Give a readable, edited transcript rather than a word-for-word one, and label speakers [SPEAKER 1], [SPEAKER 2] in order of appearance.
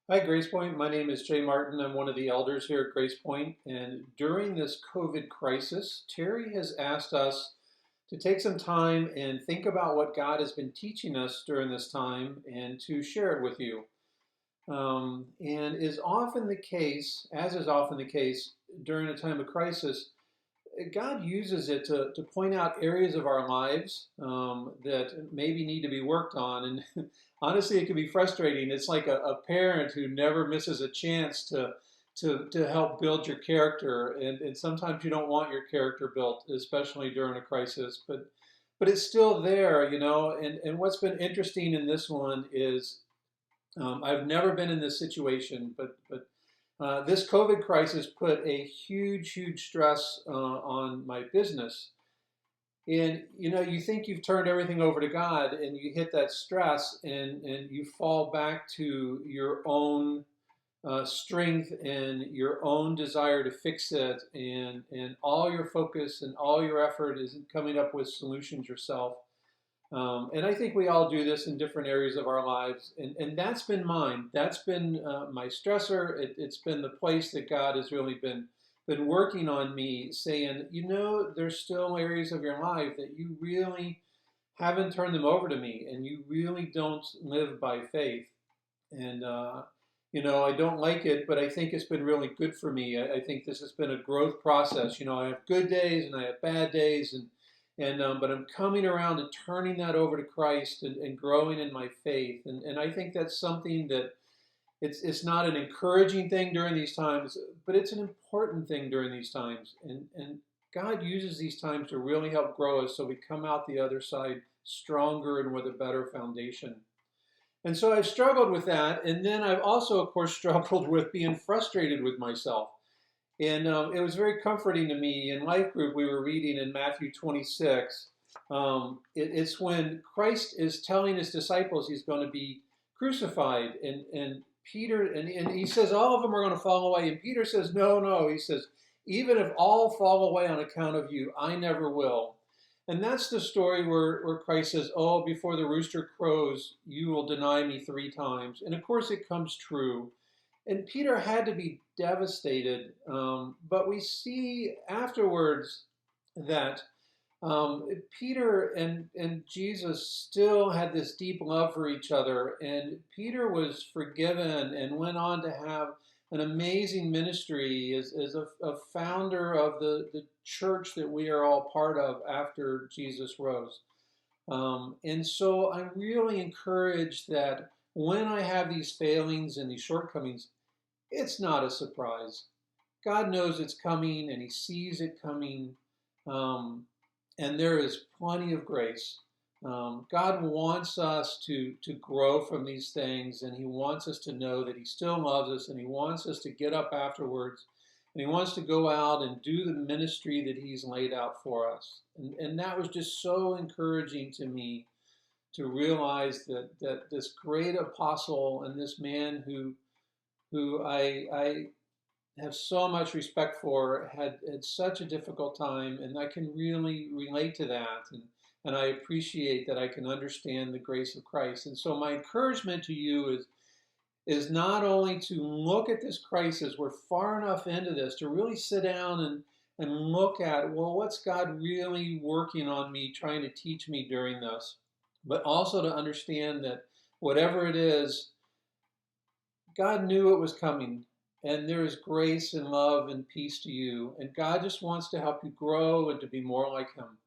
[SPEAKER 1] Hi, Grace Point. My name is Jay Martin. I'm one of the elders here at Grace Point. And during this COVID crisis, Terry has asked us to take some time and think about what God has been teaching us during this time and to share it with you. And is often the case, as is often the case during a time of crisis, God uses it to point out areas of our lives that maybe need to be worked on. And honestly, it can be frustrating. It's like a parent who never misses a chance to help build your character. And sometimes you don't want your character built, especially during a crisis, but it's still there, you know. And what's been interesting in this one is I've never been in this situation, but this COVID crisis put a huge stress on my business. And you know, you think you've turned everything over to God, and you hit that stress, and you fall back to your own strength and your own desire to fix it, and all your focus and all your effort is coming up with solutions yourself. And I think we all do this in different areas of our lives. And that's been mine. That's been my stressor. It's been the place that God has really been working on me, saying, you know, there's still areas of your life that you really haven't turned them over to me, and you really don't live by faith. And, you know, I don't like it, but I think it's been really good for me. I think this has been a growth process. You know, I have good days and I have bad days, and but I'm coming around and turning that over to Christ and growing in my faith. And I think that's something that it's not an encouraging thing during these times, but it's an important thing during these times. And God uses these times to really help grow us so we come out the other side stronger and with a better foundation. And so I've struggled with that. And then I've also, of course, struggled with being frustrated with myself. And it was very comforting to me. In Life Group, we were reading in Matthew 26. It's when Christ is telling his disciples he's going to be crucified. And Peter, and he says all of them are going to fall away. And Peter says, no, no. He says, even if all fall away on account of you, I never will. And that's the story where Christ says, oh, before the rooster crows, you will deny me three times. And of course, it comes true. And Peter had to be devastated. But we see afterwards that Peter and Jesus still had this deep love for each other. And Peter was forgiven and went on to have an amazing ministry as a founder of the church that we are all part of after Jesus rose. And so I'm really encouraged that when I have these failings and these shortcomings, it's not a surprise. God knows it's coming and He sees it coming. Um, and there is plenty of grace. God wants us to grow from these things, and He wants us to know that He still loves us, and He wants us to get up afterwards, and He wants to go out and do the ministry that He's laid out for us. And that was just so encouraging to me to realize that this great apostle and this man who I have so much respect for had such a difficult time, and I can really relate to that, and I appreciate that I can understand the grace of Christ. And so my encouragement to you is not only to look at this crisis, we're far enough into this to really sit down and look at, well, what's God really working on me, trying to teach me during this, but also to understand that whatever it is, God knew it was coming, and there is grace and love and peace to you. And God just wants to help you grow and to be more like Him.